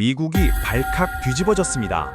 미국이 발칵 뒤집어졌습니다.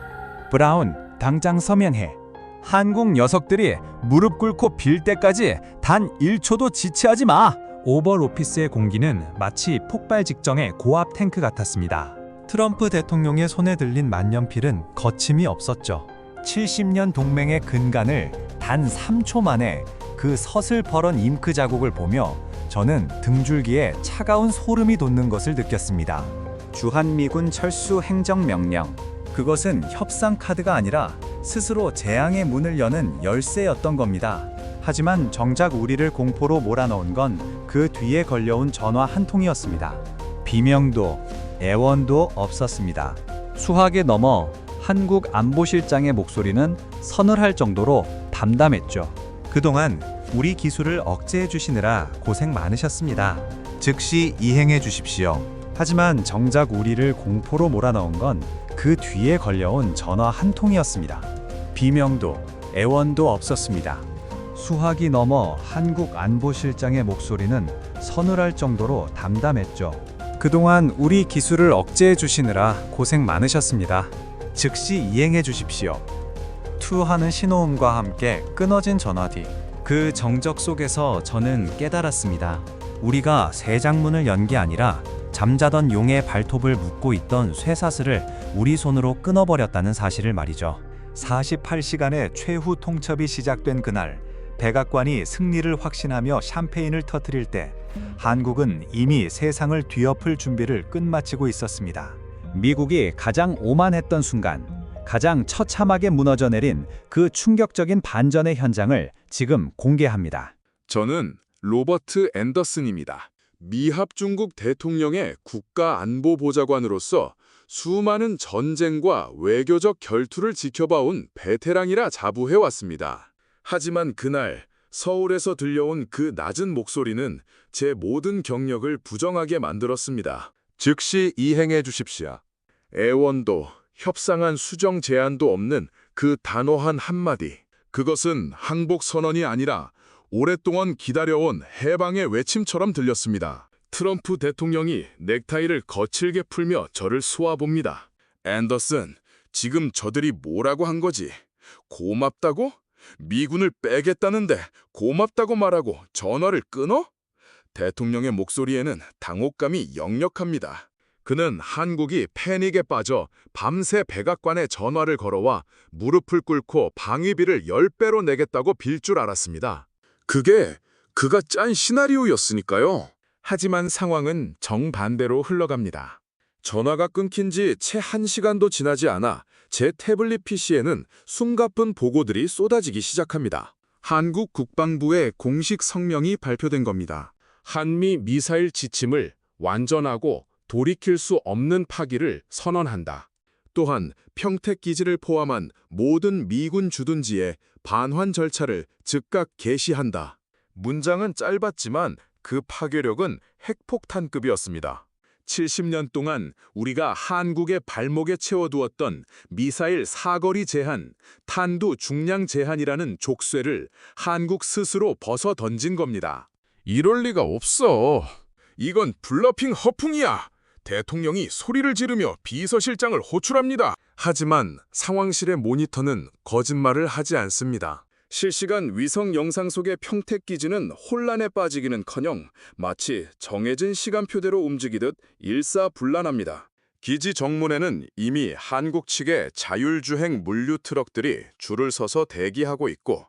브라운, 당장 서면해. 한국 녀석들이 무릎 꿇고 빌 때까지 단 1초도 지체하지 마. 오벌 오피스의 공기는 마치 폭발 직전의 고압 탱크 같았습니다. 트럼프 대통령의 손에 들린 만년필은 거침이 없었죠. 70년 동맹의 근간을 단 3초 만에 그 서슬퍼런 잉크 자국을 보며 저는 등줄기에 차가운 소름이 돋는 것을 느꼈습니다. 주한미군 철수 행정명령. 그것은 협상 카드가 아니라 스스로 재앙의 문을 여는 열쇠였던 겁니다. 하지만 정작 우리를 공포로 몰아넣은 건 그 뒤에 걸려온 전화 한 통이었습니다. 비명도, 애원도 없었습니다. 수학에 넘어 한국 안보실장의 목소리는 서늘할 정도로 담담했죠. 그동안 우리 기술을 억제해 주시느라 고생 많으셨습니다. 즉시 이행해 주십시오. 하지만 정작 우리를 공포로 몰아넣은 건 그 뒤에 걸려온 전화 한 통이었습니다. 비명도, 애원도 없었습니다. 수학이 넘어 한국 안보실장의 목소리는 서늘할 정도로 담담했죠. 그동안 우리 기술을 억제해 주시느라 고생 많으셨습니다. 즉시 이행해 주십시오. 투하는 신호음과 함께 끊어진 전화 뒤, 그 정적 속에서 저는 깨달았습니다. 우리가 새 장문을 연 게 아니라 잠자던 용의 발톱을 묶고 있던 쇠사슬을 우리 손으로 끊어버렸다는 사실을 말이죠. 48시간의 최후 통첩이 시작된 그날, 백악관이 승리를 확신하며 샴페인을 터뜨릴 때 한국은 이미 세상을 뒤엎을 준비를 끝마치고 있었습니다. 미국이 가장 오만했던 순간, 가장 처참하게 무너져 내린 그 충격적인 반전의 현장을 지금 공개합니다. 저는 로버트 앤더슨입니다. 미합 중국 대통령의 국가안보보좌관으로서 수많은 전쟁과 외교적 결투를 지켜봐온 베테랑이라 자부해왔습니다. 하지만 그날 서울에서 들려온 그 낮은 목소리는 제 모든 경력을 부정하게 만들었습니다. 즉시 이행해 주십시오. 애원도, 협상한 수정 제안도 없는 그 단호한 한마디. 그것은 항복 선언이 아니라 오랫동안 기다려온 해방의 외침처럼 들렸습니다. 트럼프 대통령이 넥타이를 거칠게 풀며 저를 쏘아봅니다. 앤더슨, 지금 저들이 뭐라고 한 거지? 고맙다고? 미군을 빼겠다는데 고맙다고 말하고 전화를 끊어? 대통령의 목소리에는 당혹감이 역력합니다. 그는 한국이 패닉에 빠져 밤새 백악관에 전화를 걸어와 무릎을 꿇고 방위비를 10배로 내겠다고 빌 줄 알았습니다. 그게 그가 짠 시나리오였으니까요. 하지만 상황은 정반대로 흘러갑니다. 전화가 끊긴 지 채 1시간도 지나지 않아 제 태블릿 PC에는 숨가쁜 보고들이 쏟아지기 시작합니다. 한국 국방부의 공식 성명이 발표된 겁니다. 한미 미사일 지침을 완전하고 돌이킬 수 없는 파기를 선언한다. 또한 평택기지를 포함한 모든 미군 주둔지에 반환 절차를 즉각 개시한다. 문장은 짧았지만 그 파괴력은 핵폭탄급이었습니다. 70년 동안 우리가 한국의 발목에 채워두었던 미사일 사거리 제한, 탄두 중량 제한이라는 족쇄를 한국 스스로 벗어 던진 겁니다. 이럴 리가 없어. 이건 블러핑 허풍이야. 대통령이 소리를 지르며 비서실장을 호출합니다. 하지만 상황실의 모니터는 거짓말을 하지 않습니다. 실시간 위성 영상 속의 평택기지는 혼란에 빠지기는커녕 마치 정해진 시간표대로 움직이듯 일사불란합니다. 기지 정문에는 이미 한국 측의 자율주행 물류 트럭들이 줄을 서서 대기하고 있고,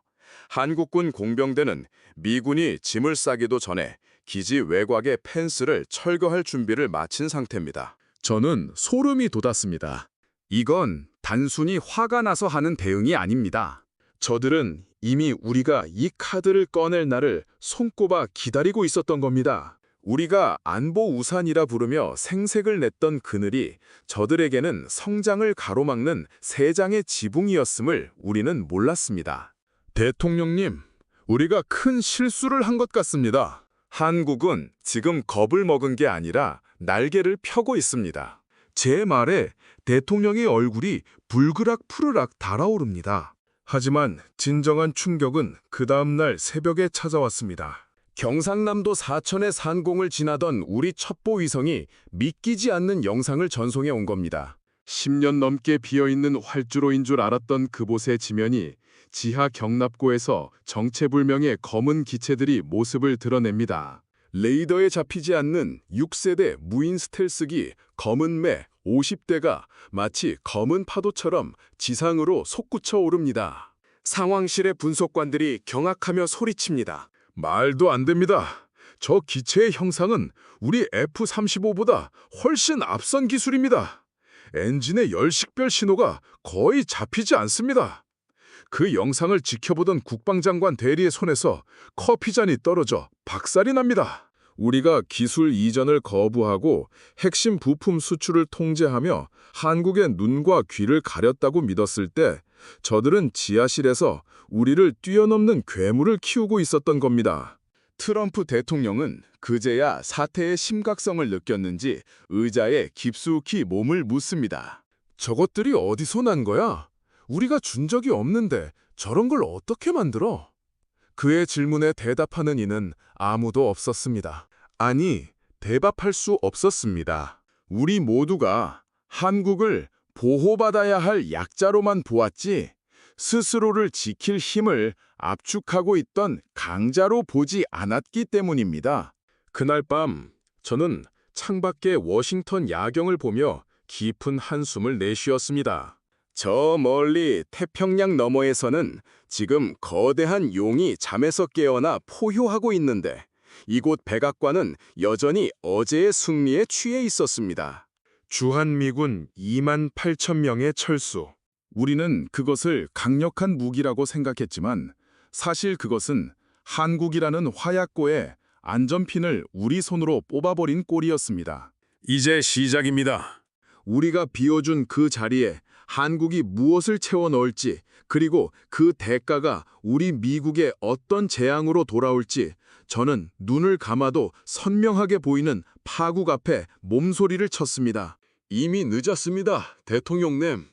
한국군 공병대는 미군이 짐을 싸기도 전에 기지 외곽의 펜스를 철거할 준비를 마친 상태입니다. 저는 소름이 돋았습니다. 이건 단순히 화가 나서 하는 대응이 아닙니다. 저들은 이미 우리가 이 카드를 꺼낼 날을 손꼽아 기다리고 있었던 겁니다. 우리가 안보 우산이라 부르며 생색을 냈던 그늘이 저들에게는 성장을 가로막는 세 장의 지붕이었음을 우리는 몰랐습니다. 대통령님, 우리가 큰 실수를 한 것 같습니다. 한국은 지금 겁을 먹은 게 아니라 날개를 펴고 있습니다. 제 말에 대통령의 얼굴이 불그락 달아오릅니다. 하지만 진정한 충격은 그 다음 날 새벽에 찾아왔습니다. 경상남도 사천의 산공을 지나던 우리 첩보 위성이 믿기지 않는 영상을 전송해 온 겁니다. 10년 넘게 비어있는 활주로인 줄 알았던 그곳의 지면이 지하 경납고에서 정체불명의 검은 기체들이 모습을 드러냅니다. 레이더에 잡히지 않는 6세대 무인 스텔스기 검은 매 50대가 마치 검은 파도처럼 지상으로 솟구쳐 오릅니다. 상황실의 분석관들이 경악하며 소리칩니다. 말도 안 됩니다. 저 기체의 형상은 우리 F-35보다 훨씬 앞선 기술입니다. 엔진의 열식별 신호가 거의 잡히지 않습니다. 그 영상을 지켜보던 국방장관 대리의 손에서 커피잔이 떨어져 박살이 납니다. 우리가 기술 이전을 거부하고 핵심 부품 수출을 통제하며 한국의 눈과 귀를 가렸다고 믿었을 때 저들은 지하실에서 우리를 뛰어넘는 괴물을 키우고 있었던 겁니다. 트럼프 대통령은 그제야 사태의 심각성을 느꼈는지 의자에 깊숙이 몸을 묻습니다. 저것들이 어디서 난 거야? 우리가 준 적이 없는데 저런 걸 어떻게 만들어? 그의 질문에 대답하는 이는 아무도 없었습니다. 아니, 대답할 수 없었습니다. 우리 모두가 한국을 보호받아야 할 약자로만 보았지 스스로를 지킬 힘을 압축하고 있던 강자로 보지 않았기 때문입니다. 그날 밤 저는 창밖의 워싱턴 야경을 보며 깊은 한숨을 내쉬었습니다. 저 멀리 태평양 너머에서는 지금 거대한 용이 잠에서 깨어나 포효하고 있는데 이곳 백악관은 여전히 어제의 승리에 취해 있었습니다. 주한미군 28,000명의 철수. 우리는 그것을 강력한 무기라고 생각했지만 사실 그것은 한국이라는 화약고의 안전핀을 우리 손으로 뽑아버린 꼴이었습니다. 이제 시작입니다. 우리가 비워준 그 자리에 한국이 무엇을 채워 넣을지 그리고 그 대가가 우리 미국의 어떤 재앙으로 돌아올지 저는 눈을 감아도 선명하게 보이는 파국 앞에 몸소리를 쳤습니다. 이미 늦었습니다, 대통령님.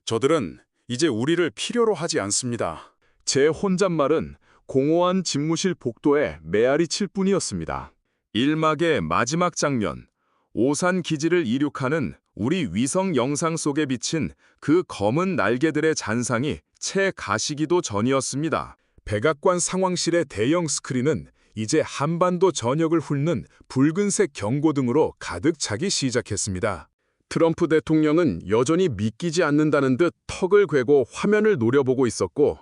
저들은 이제 우리를 필요로 하지 않습니다. 제 혼잣말은 공허한 집무실 복도에 메아리 칠 뿐이었습니다. 1막의 마지막 장면, 오산 기지를 이륙하는 우리 위성 영상 속에 비친 그 검은 날개들의 잔상이 채 가시기도 전이었습니다. 백악관 상황실의 대형 스크린은 이제 한반도 전역을 훑는 붉은색 경고등으로 가득 차기 시작했습니다. 트럼프 대통령은 여전히 믿기지 않는다는 듯 턱을 괴고 화면을 노려보고 있었고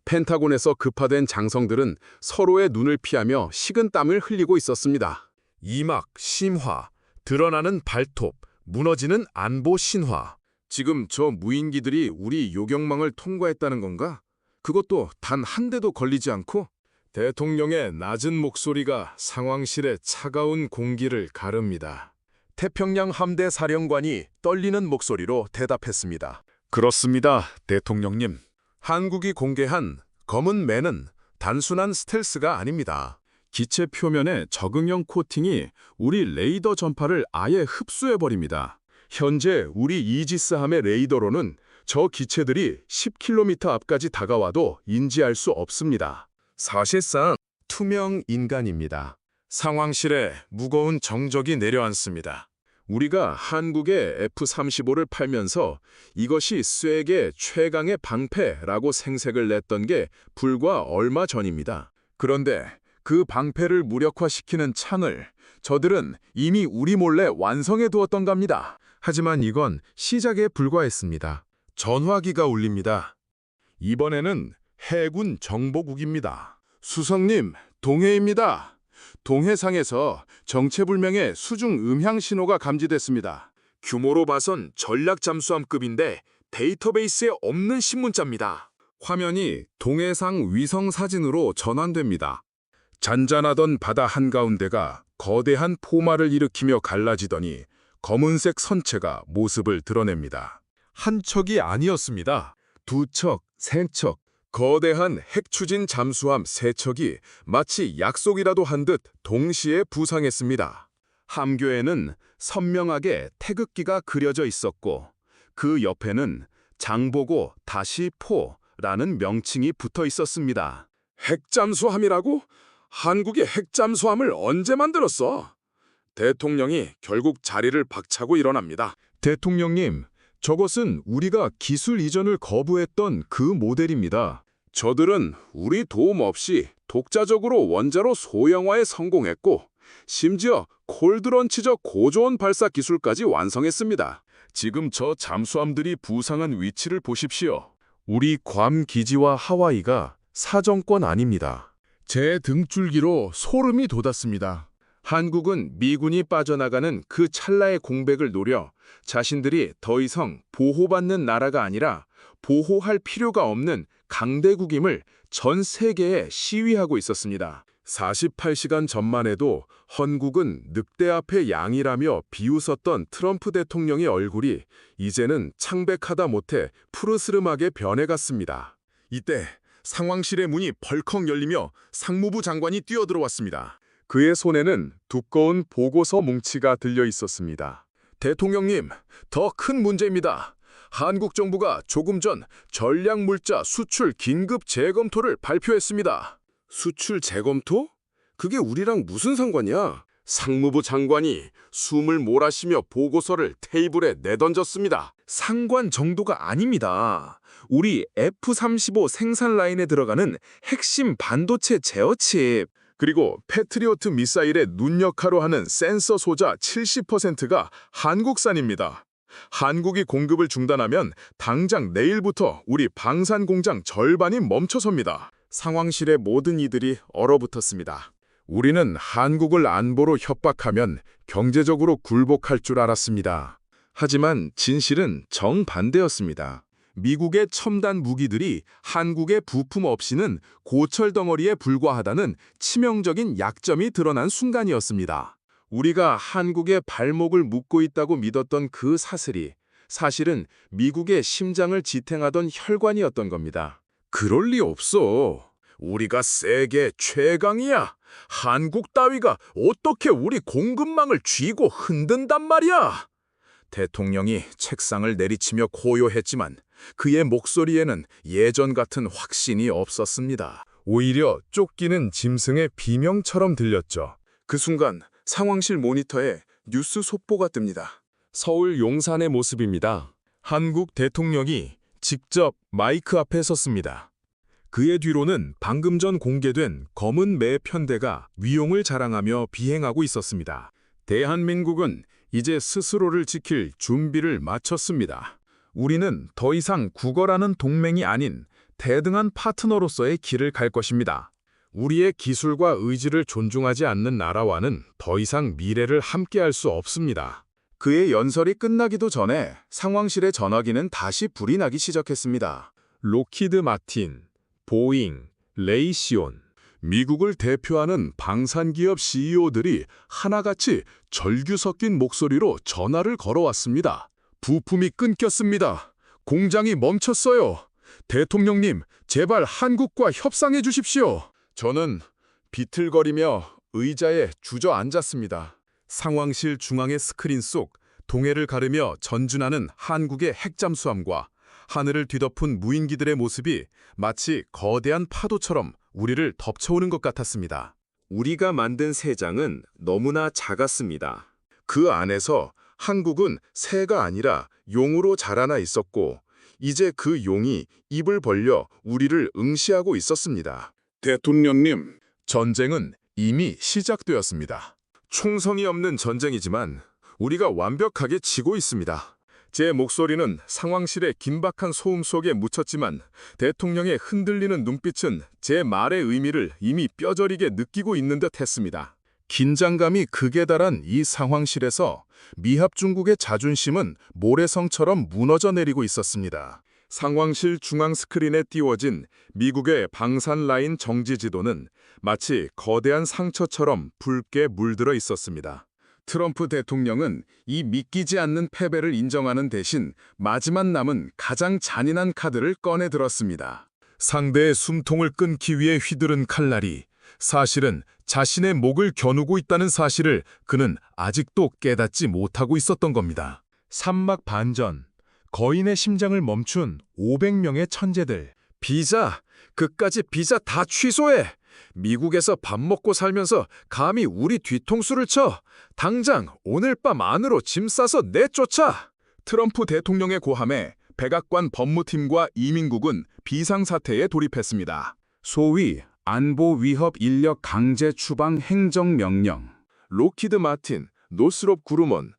펜타곤에서 급파된 장성들은 서로의 눈을 피하며 식은땀을 흘리고 있었습니다. 2막 심화, 드러나는 발톱, 무너지는 안보 신화. 지금 저 무인기들이 우리 요격망을 통과했다는 건가? 그것도 단 한 대도 걸리지 않고? 대통령의 낮은 목소리가 상황실의 차가운 공기를 가릅니다. 태평양 함대 사령관이 떨리는 목소리로 대답했습니다. 그렇습니다, 대통령님. 한국이 공개한 검은 매는 단순한 스텔스가 아닙니다. 기체 표면의 적응형 코팅이 우리 레이더 전파를 아예 흡수해버립니다. 현재 우리 이지스함의 레이더로는 저 기체들이 10km 앞까지 다가와도 인지할 수 없습니다. 사실상 투명 인간입니다. 상황실에 무거운 정적이 내려앉습니다. 우리가 한국의 F-35를 팔면서 이것이 쇠계 최강의 방패라고 생색을 냈던 게 불과 얼마 전입니다. 그런데 그 방패를 무력화시키는 창을 저들은 이미 우리 몰래 완성해 두었던 겁니다. 하지만 이건 시작에 불과했습니다. 전화기가 울립니다. 이번에는 해군 정보국입니다. 수석님, 동해입니다. 동해상에서 정체불명의 수중 음향 신호가 감지됐습니다. 규모로 봐선 전략 잠수함급인데 데이터베이스에 없는 신문자입니다. 화면이 동해상 위성 사진으로 전환됩니다. 잔잔하던 바다 한가운데가 거대한 포마를 일으키며 갈라지더니 검은색 선체가 모습을 드러냅니다. 한 척이 아니었습니다. 두 척, 세 척, 거대한 핵추진 잠수함 세 척이 마치 약속이라도 한 듯 동시에 부상했습니다. 함교에는 선명하게 태극기가 그려져 있었고 그 옆에는 장보고 다시 포라는 명칭이 붙어 있었습니다. 핵잠수함이라고? 한국의 핵잠수함을 언제 만들었어? 대통령이 결국 자리를 박차고 일어납니다. 대통령님, 저것은 우리가 기술 이전을 거부했던 그 모델입니다. 저들은 우리 도움 없이 독자적으로 원자로 소형화에 성공했고 심지어 콜드런치적 고조원 발사 기술까지 완성했습니다. 지금 저 잠수함들이 부상한 위치를 보십시오. 우리 괌 기지와 하와이가 사정권 아닙니다. 제 등줄기로 소름이 돋았습니다. 한국은 미군이 빠져나가는 그 찰나의 공백을 노려 자신들이 더 이상 보호받는 나라가 아니라 보호할 필요가 없는 강대국임을 전 세계에 시위하고 있었습니다. 48시간 전만 해도 헌국은 늑대 앞에 양이라며 비웃었던 트럼프 대통령의 얼굴이 이제는 창백하다 못해 푸르스름하게 변해갔습니다. 이때 상황실의 문이 벌컥 열리며 상무부 장관이 뛰어들어왔습니다. 그의 손에는 두꺼운 보고서 뭉치가 들려 있었습니다. 대통령님, 더 큰 문제입니다. 한국 정부가 조금 전 전략물자 수출 긴급 재검토를 발표했습니다. 수출 재검토? 그게 우리랑 무슨 상관이야? 상무부 장관이 숨을 몰아쉬며 보고서를 테이블에 내던졌습니다. 상관 정도가 아닙니다. 우리 F-35 생산 라인에 들어가는 핵심 반도체 제어칩, 그리고 패트리오트 미사일의 눈역하로 하는 센서 소자 70%가 한국산입니다. 한국이 공급을 중단하면 당장 내일부터 우리 방산 공장 절반이 멈춰섭니다. 상황실의 모든 이들이 얼어붙었습니다. 우리는 한국을 안보로 협박하면 경제적으로 굴복할 줄 알았습니다. 하지만 진실은 정반대였습니다. 미국의 첨단 무기들이 한국의 부품 없이는 고철 덩어리에 불과하다는 치명적인 약점이 드러난 순간이었습니다. 우리가 한국의 발목을 묶고 있다고 믿었던 그 사슬이 사실은 미국의 심장을 지탱하던 혈관이었던 겁니다. 그럴 리 없어. 우리가 세계 최강이야. 한국 따위가 어떻게 우리 공급망을 쥐고 흔든단 말이야. 대통령이 책상을 내리치며 고요했지만 그의 목소리에는 예전 같은 확신이 없었습니다. 오히려 쫓기는 짐승의 비명처럼 들렸죠. 그 순간 상황실 모니터에 뉴스 속보가 뜹니다. 서울 용산의 모습입니다. 한국 대통령이 직접 마이크 앞에 섰습니다. 그의 뒤로는 방금 전 공개된 검은 매 편대가 위용을 자랑하며 비행하고 있었습니다. 대한민국은 이제 스스로를 지킬 준비를 마쳤습니다. 우리는 더 이상 국어라는 동맹이 아닌 대등한 파트너로서의 길을 갈 것입니다. 우리의 기술과 의지를 존중하지 않는 나라와는 더 이상 미래를 함께할 수 없습니다. 그의 연설이 끝나기도 전에 상황실의 전화기는 다시 불이 나기 시작했습니다. 로키드 마틴, 보잉, 레이시온, 미국을 대표하는 방산기업 CEO들이 하나같이 절규 섞인 목소리로 전화를 걸어왔습니다. 부품이 끊겼습니다. 공장이 멈췄어요. 대통령님, 제발 한국과 협상해 주십시오. 저는 비틀거리며 의자에 주저앉았습니다. 상황실 중앙의 스크린 속 동해를 가르며 전준하는 한국의 핵잠수함과 하늘을 뒤덮은 무인기들의 모습이 마치 거대한 파도처럼 우리를 덮쳐오는 것 같았습니다. 우리가 만든 새장은 너무나 작았습니다. 그 안에서 한국은 새가 아니라 용으로 자라나 있었고 이제 그 용이 입을 벌려 우리를 응시하고 있었습니다. 대통령님, 전쟁은 이미 시작되었습니다. 충성이 없는 전쟁이지만 우리가 완벽하게 지고 있습니다. 제 목소리는 상황실의 긴박한 소음 속에 묻혔지만 대통령의 흔들리는 눈빛은 제 말의 의미를 이미 뼈저리게 느끼고 있는 듯 했습니다. 긴장감이 극에 달한 이 상황실에서 미합 중국의 자존심은 모래성처럼 무너져 내리고 있었습니다. 상황실 중앙 스크린에 띄워진 미국의 방산 라인 정지 지도는 마치 거대한 상처처럼 붉게 물들어 있었습니다. 트럼프 대통령은 이 믿기지 않는 패배를 인정하는 대신 마지막 남은 가장 잔인한 카드를 꺼내 들었습니다. 상대의 숨통을 끊기 위해 휘두른 칼날이 사실은 자신의 목을 겨누고 있다는 사실을 그는 아직도 깨닫지 못하고 있었던 겁니다. 삼막 반전, 거인의 심장을 멈춘 500명의 천재들. 비자, 그까지 비자 다 취소해! 미국에서 밥 먹고 살면서 감히 우리 뒤통수를 쳐. 당장 오늘 밤 안으로 짐 싸서 내쫓아. 트럼프 대통령의 고함에 백악관 법무팀과 이민국은 비상사태에 돌입했습니다. 소위 안보 위협 인력 강제 추방 행정명령. 로키드 마틴, 노스롭 그루먼,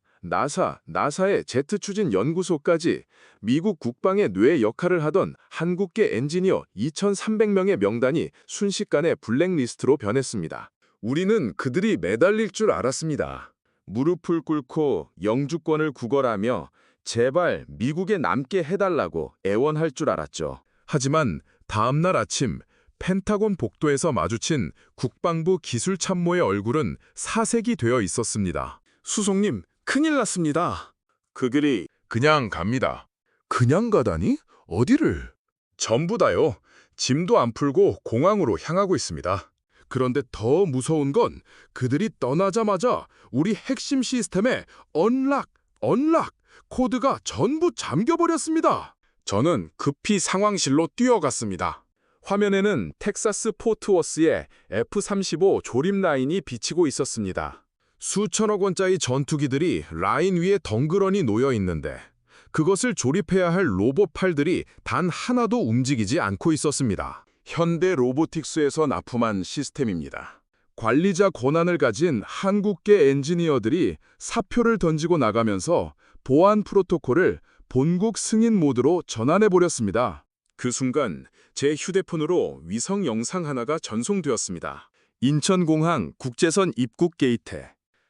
나사의 제트 추진 연구소까지 미국 국방의 뇌 역할을 하던 한국계 엔지니어 2,300명의 명단이 순식간에 블랙리스트로 변했습니다. 우리는 그들이 매달릴 줄 알았습니다. 무릎을 꿇고 영주권을 구걸하며 제발 미국에 남게 해달라고 애원할 줄 알았죠. 하지만 다음 날 아침 펜타곤 복도에서 마주친 국방부 기술참모의 얼굴은 사색이 되어 있었습니다. 수석님, 큰일 났습니다. 그들이 그냥 갑니다. 그냥 가다니? 어디를? 전부 다요. 짐도 안 풀고 공항으로 향하고 있습니다. 그런데 더 무서운 건 그들이 떠나자마자 우리 핵심 시스템에 언락 코드가 전부 잠겨버렸습니다. 저는 급히 상황실로 뛰어갔습니다. 화면에는 텍사스 포트워스의 F-35 조립 라인이 비치고 있었습니다. 수천억 원짜리 전투기들이 라인 위에 덩그러니 놓여 있는데 그것을 조립해야 할 로봇 팔들이 단 하나도 움직이지 않고 있었습니다. 현대 로보틱스에서 납품한 시스템입니다. 관리자 권한을 가진 한국계 엔지니어들이 사표를 던지고 나가면서 보안 프로토콜을 본국 승인 모드로 전환해버렸습니다. 그 순간 제 휴대폰으로 위성 영상 하나가 전송되었습니다. 인천공항 국제선 입국 게이트.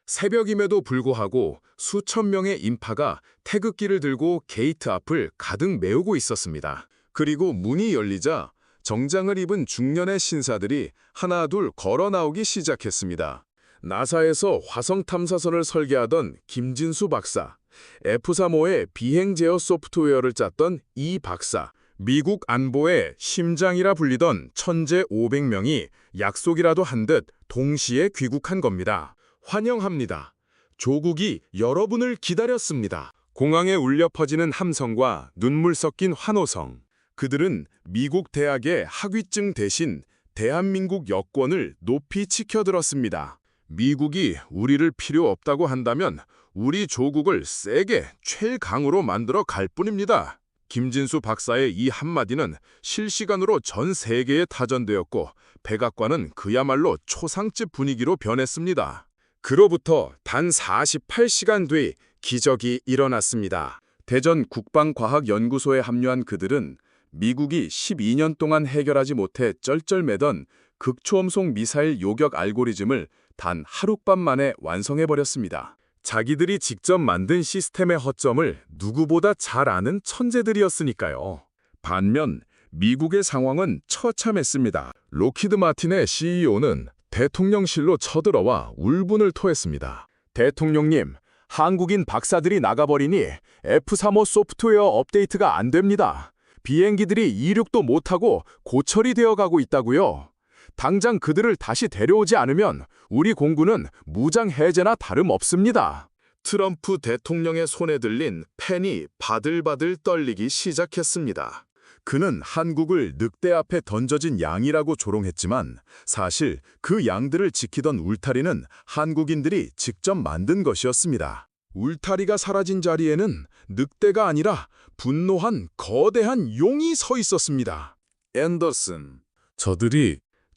새벽임에도 불구하고 수천 명의 인파가 태극기를 들고 게이트 앞을 가득 메우고 있었습니다. 그리고 문이 열리자 정장을 입은 중년의 신사들이 하나둘 걸어 나오기 시작했습니다. 나사에서 화성 탐사선을 설계하던 김진수 박사, F-35의 비행 제어 소프트웨어를 짰던 이 박사, 미국 안보의 심장이라 불리던 천재 500명이 약속이라도 한 듯 동시에 귀국한 겁니다. 환영합니다. 조국이 여러분을 기다렸습니다. 공항에 울려 퍼지는 함성과 눈물 섞인 환호성. 그들은 미국 대학의 학위증 대신 대한민국 여권을 높이 치켜들었습니다. 미국이 우리를 필요 없다고 한다면 우리 조국을 세게 최강으로 만들어 갈 뿐입니다. 김진수 박사의 이 한마디는 실시간으로 전 세계에 타전되었고 백악관은 그야말로 초상집 분위기로 변했습니다. 그로부터 단 48시간 뒤 기적이 일어났습니다. 대전 국방과학연구소에 합류한 그들은 미국이 12년 동안 해결하지 못해 쩔쩔매던 극초음속 미사일 요격 알고리즘을 단 하룻밤 만에 완성해버렸습니다. 자기들이 직접 만든 시스템의 허점을 누구보다 잘 아는 천재들이었으니까요. 반면 미국의 상황은 처참했습니다. 로키드 마틴의 CEO는 대통령실로 쳐들어와 울분을 토했습니다. 대통령님, 한국인 박사들이 나가버리니 F-35 소프트웨어 업데이트가 안 됩니다. 비행기들이 이륙도 못하고 고철이 되어가고 있다고요. 당장 그들을 다시 데려오지 않으면 우리 공군은 무장 해제나 다름없습니다. 트럼프 대통령의 손에 들린 펜이 바들바들 떨리기 시작했습니다. 그는 한국을 늑대 앞에 던져진 양이라고 조롱했지만 사실 그 양들을 지키던 울타리는 한국인들이 직접 만든 것이었습니다. 울타리가 사라진 자리에는 늑대가 아니라 분노한 거대한 용이 서 있었습니다. 앤더슨,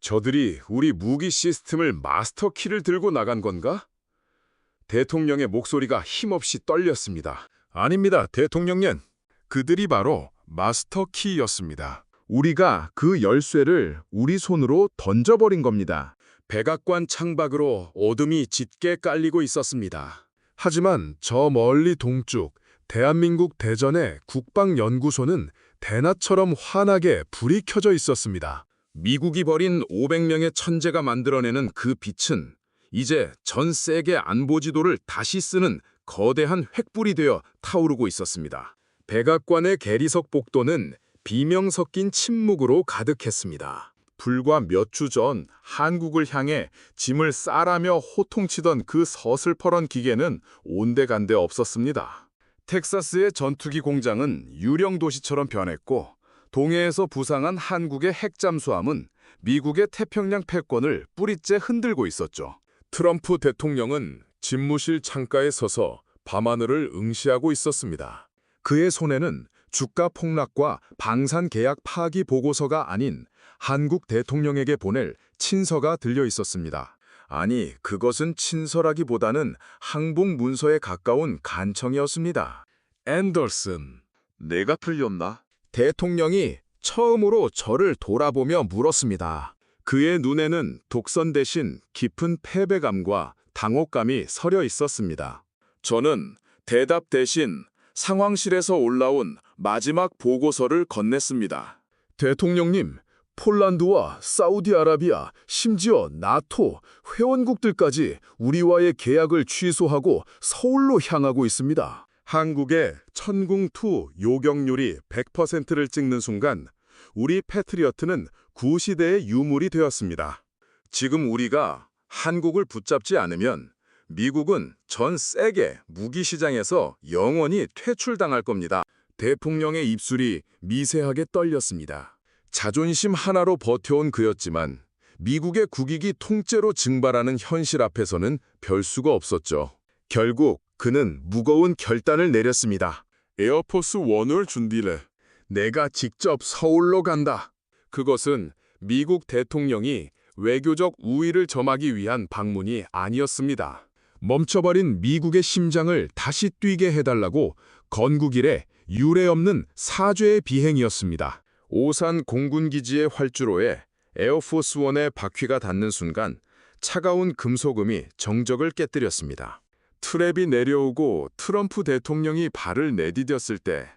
저들이 우리 무기 시스템을 마스터키를 들고 나간 건가? 대통령의 목소리가 힘없이 떨렸습니다. 아닙니다, 대통령님. 그들이 바로 마스터키였습니다. 우리가 그 열쇠를 우리 손으로 던져버린 겁니다. 백악관 창밖으로 어둠이 짙게 깔리고 있었습니다. 하지만 저 멀리 동쪽 대한민국 대전의 국방연구소는 대낮처럼 환하게 불이 켜져 있었습니다. 미국이 버린 500명의 천재가 만들어내는 그 빛은 이제 전 세계 안보지도를 다시 쓰는 거대한 횃불이 되어 타오르고 있었습니다. 백악관의 계리석 복도는 비명 섞인 침묵으로 가득했습니다. 불과 몇 주 전 한국을 향해 짐을 싸라며 호통치던 그 서슬퍼런 기계는 온데간데 없었습니다. 텍사스의 전투기 공장은 유령 도시처럼 변했고 동해에서 부상한 한국의 핵잠수함은 미국의 태평양 패권을 뿌리째 흔들고 있었죠. 트럼프 대통령은 집무실 창가에 서서 밤하늘을 응시하고 있었습니다. 그의 손에는 주가 폭락과 방산 계약 파기 보고서가 아닌 한국 대통령에게 보낼 친서가 들려 있었습니다. 아니, 그것은 친서라기보다는 항복 문서에 가까운 간청이었습니다. 앤더슨, 내가 틀렸나? 대통령이 처음으로 저를 돌아보며 물었습니다. 그의 눈에는 독선 대신 깊은 패배감과 당혹감이 서려 있었습니다. 저는 대답 대신 상황실에서 올라온 마지막 보고서를 건넸습니다. 대통령님, 폴란드와 사우디아라비아, 심지어 나토 회원국들까지 우리와의 계약을 취소하고 서울로 향하고 있습니다. 한국의 천궁2 요격률이 100%를 찍는 순간 우리 패트리어트는 구시대의 유물이 되었습니다. 지금 우리가 한국을 붙잡지 않으면 미국은 전 세계 무기 시장에서 영원히 퇴출당할 겁니다. 대통령의 입술이 미세하게 떨렸습니다. 자존심 하나로 버텨온 그였지만 미국의 국익이 통째로 증발하는 현실 앞에서는 별 수가 없었죠. 결국 그는 무거운 결단을 내렸습니다. 에어포스 1을 준비해. 내가 직접 서울로 간다. 그것은 미국 대통령이 외교적 우위를 점하기 위한 방문이 아니었습니다. 멈춰버린 미국의 심장을 다시 뛰게 해달라고 건국일에 유례없는 사죄의 비행이었습니다. 오산 공군기지의 활주로에 에어포스1의 바퀴가 닿는 순간 차가운 금속음이 정적을 깨뜨렸습니다. 트랩이 내려오고 트럼프 대통령이 발을 내디뎠을 때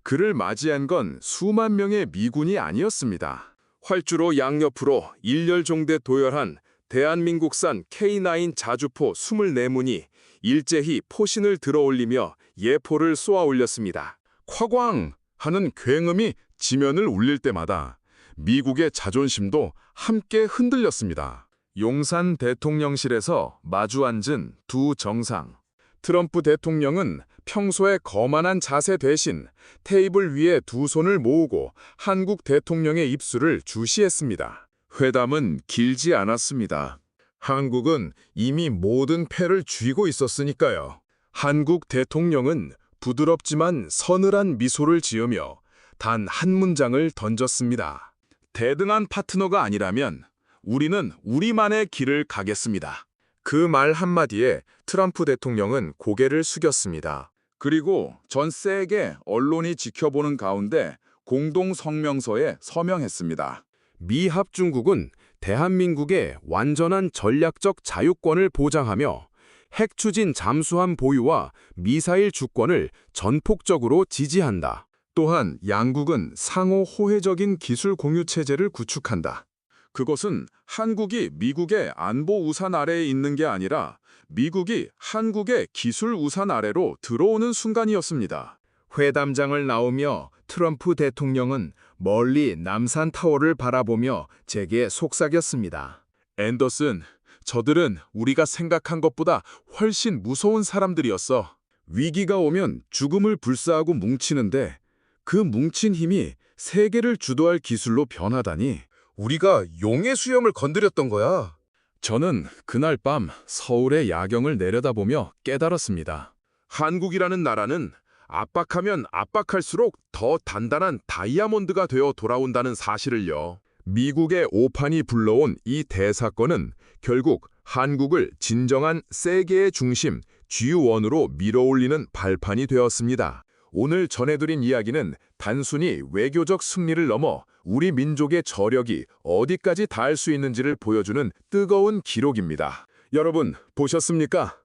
그를 맞이한 건 수만 명의 미군이 아니었습니다. 활주로 양옆으로 일렬종대 도열한 대한민국산 K9 자주포 24문이 일제히 포신을 들어올리며 예포를 쏘아 올렸습니다. 콱광 하는 굉음이 지면을 울릴 때마다 미국의 자존심도 함께 흔들렸습니다. 용산 대통령실에서 마주 앉은 두 정상. 트럼프 대통령은 평소에 거만한 자세 대신 테이블 위에 두 손을 모으고 한국 대통령의 입술을 주시했습니다. 회담은 길지 않았습니다. 한국은 이미 모든 패를 쥐고 있었으니까요. 한국 대통령은 부드럽지만 서늘한 미소를 지으며 단 한 문장을 던졌습니다. 대등한 파트너가 아니라면 우리는 우리만의 길을 가겠습니다. 그 말 한마디에 트럼프 대통령은 고개를 숙였습니다. 그리고 전 세계 언론이 지켜보는 가운데 공동 성명서에 서명했습니다. 미 합중국은 대한민국의 완전한 전략적 자유권을 보장하며 핵 추진 잠수함 보유와 미사일 주권을 전폭적으로 지지한다. 또한 양국은 상호 호혜적인 기술 공유 체제를 구축한다. 그것은 한국이 미국의 안보 우산 아래에 있는 게 아니라 미국이 한국의 기술 우산 아래로 들어오는 순간이었습니다. 회담장을 나오며 트럼프 대통령은 멀리 남산타워를 바라보며 제게 속삭였습니다. 앤더슨, 저들은 우리가 생각한 것보다 훨씬 무서운 사람들이었어. 위기가 오면 죽음을 불사하고 뭉치는데 그 뭉친 힘이 세계를 주도할 기술로 변하다니. 우리가 용의 수염을 건드렸던 거야. 저는 그날 밤 서울의 야경을 내려다보며 깨달았습니다. 한국이라는 나라는 압박하면 압박할수록 더 단단한 다이아몬드가 되어 돌아온다는 사실을요. 미국의 오판이 불러온 이 대사건은 결국 한국을 진정한 세계의 중심 G1으로 밀어올리는 발판이 되었습니다. 오늘 전해드린 이야기는 단순히 외교적 승리를 넘어 우리 민족의 저력이 어디까지 닿을 수 있는지를 보여주는 뜨거운 기록입니다. 여러분, 보셨습니까?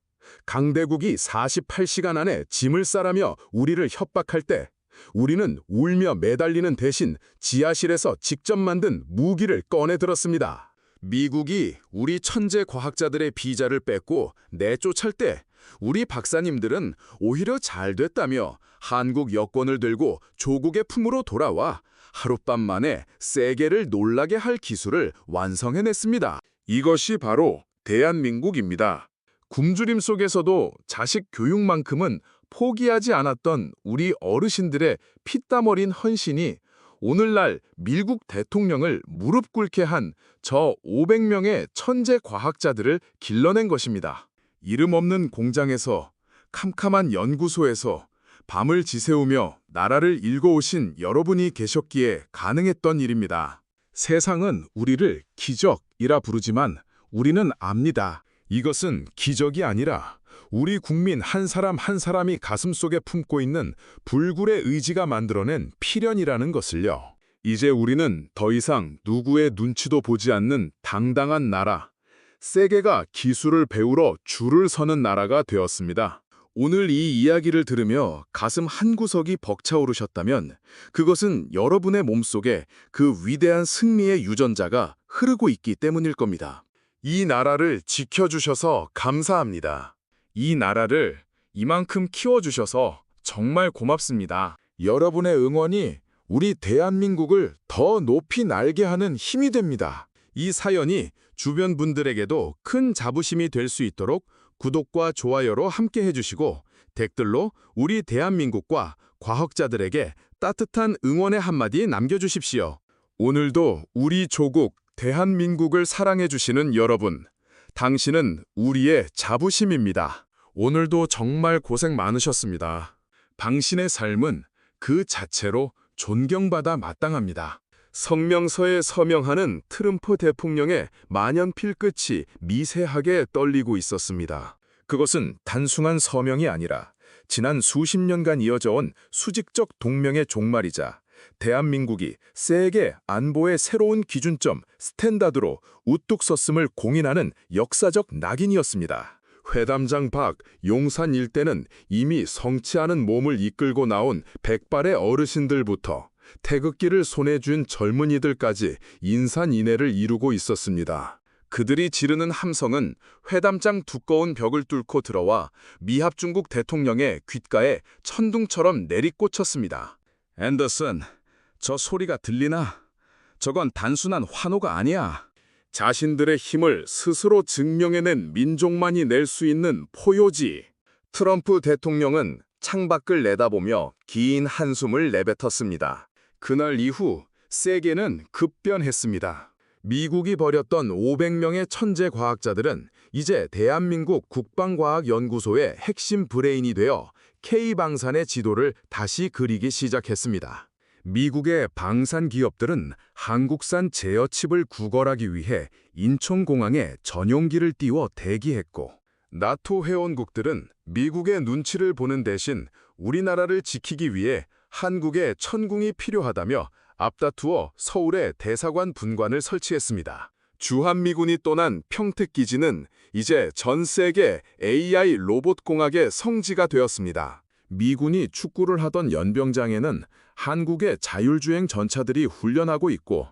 강대국이 48시간 안에 짐을 싸라며 우리를 협박할 때 우리는 울며 매달리는 대신 지하실에서 직접 만든 무기를 꺼내 들었습니다. 미국이 우리 천재 과학자들의 비자를 뺏고 내쫓을 때 우리 박사님들은 오히려 잘 됐다며 한국 여권을 들고 조국의 품으로 돌아와 하룻밤 만에 세계를 놀라게 할 기술을 완성해냈습니다. 이것이 바로 대한민국입니다. 굶주림 속에서도 자식 교육만큼은 포기하지 않았던 우리 어르신들의 피땀 어린 헌신이 오늘날 미국 대통령을 무릎 꿇게 한 저 500명의 천재 과학자들을 길러낸 것입니다. 이름 없는 공장에서, 캄캄한 연구소에서 밤을 지새우며 나라를 일궈오신 여러분이 계셨기에 가능했던 일입니다. 세상은 우리를 기적이라 부르지만 우리는 압니다. 이것은 기적이 아니라 우리 국민 한 사람 한 사람이 가슴속에 품고 있는 불굴의 의지가 만들어낸 필연이라는 것을요. 이제 우리는 더 이상 누구의 눈치도 보지 않는 당당한 나라, 세계가 기술을 배우러 줄을 서는 나라가 되었습니다. 오늘 이 이야기를 들으며 가슴 한구석이 벅차오르셨다면 그것은 여러분의 몸속에 그 위대한 승리의 유전자가 흐르고 있기 때문일 겁니다. 이 나라를 지켜주셔서 감사합니다. 이 나라를 이만큼 키워주셔서 정말 고맙습니다. 여러분의 응원이 우리 대한민국을 더 높이 날게 하는 힘이 됩니다. 이 사연이 주변 분들에게도 큰 자부심이 될 수 있도록 구독과 좋아요로 함께 해주시고 댓글로 우리 대한민국과 과학자들에게 따뜻한 응원의 한마디 남겨주십시오. 오늘도 우리 조국 대한민국을 사랑해주시는 여러분, 당신은 우리의 자부심입니다. 오늘도 정말 고생 많으셨습니다. 당신의 삶은 그 자체로 존경받아 마땅합니다. 성명서에 서명하는 트럼프 대통령의 만연필 끝이 미세하게 떨리고 있었습니다. 그것은 단순한 서명이 아니라 지난 수십 년간 이어져온 수직적 동맹의 종말이자 대한민국이 세계 안보의 새로운 기준점 스탠다드로 우뚝 섰음을 공인하는 역사적 낙인이었습니다. 회담장 밖 용산 일대는 이미 성치 않은 몸을 이끌고 나온 백발의 어르신들부터 태극기를 손에 쥔 젊은이들까지 인산인해를 이루고 있었습니다. 그들이 지르는 함성은 회담장 두꺼운 벽을 뚫고 들어와 미합중국 대통령의 귓가에 천둥처럼 내리꽂혔습니다. 앤더슨, 저 소리가 들리나? 저건 단순한 환호가 아니야. 자신들의 힘을 스스로 증명해낸 민족만이 낼 수 있는 포효지. 트럼프 대통령은 창밖을 내다보며 긴 한숨을 내뱉었습니다. 그날 이후 세계는 급변했습니다. 미국이 버렸던 500명의 천재 과학자들은 이제 대한민국 국방과학연구소의 핵심 브레인이 되어 K방산의 지도를 다시 그리기 시작했습니다. 미국의 방산 기업들은 한국산 제어칩을 구걸하기 위해 인천공항에 전용기를 띄워 대기했고, 나토 회원국들은 미국의 눈치를 보는 대신 우리나라를 지키기 위해 한국에 천궁이 필요하다며 앞다투어 서울에 대사관 분관을 설치했습니다. 주한미군이 떠난 평택기지는 이제 전 세계 AI 로봇공학의 성지가 되었습니다. 미군이 축구를 하던 연병장에는 한국의 자율주행 전차들이 훈련하고 있고,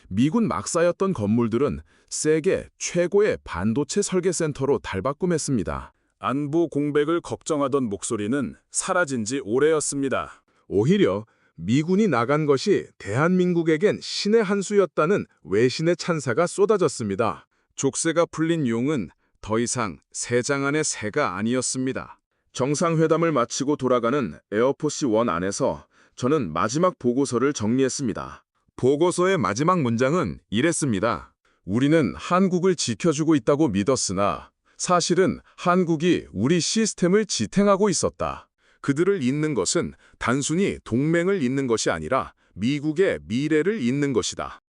미군 막사였던 건물들은 세계 최고의 반도체 설계센터로 달바꿈했습니다. 안보 공백을 걱정하던 목소리는 사라진 지 오래였습니다. 오히려 미군이 나간 것이 대한민국에겐 신의 한 수였다는 외신의 찬사가 쏟아졌습니다. 족쇄가 풀린 용은 더 이상 새장 안의 새가 아니었습니다. 정상회담을 마치고 돌아가는 에어포스 원 안에서 저는 마지막 보고서를 정리했습니다. 보고서의 마지막 문장은 이랬습니다. 우리는 한국을 지켜주고 있다고 믿었으나 사실은 한국이 우리 시스템을 지탱하고 있었다. 그들을 잇는 것은 단순히 동맹을 잇는 것이 아니라 미국의 미래를 잇는 것이다.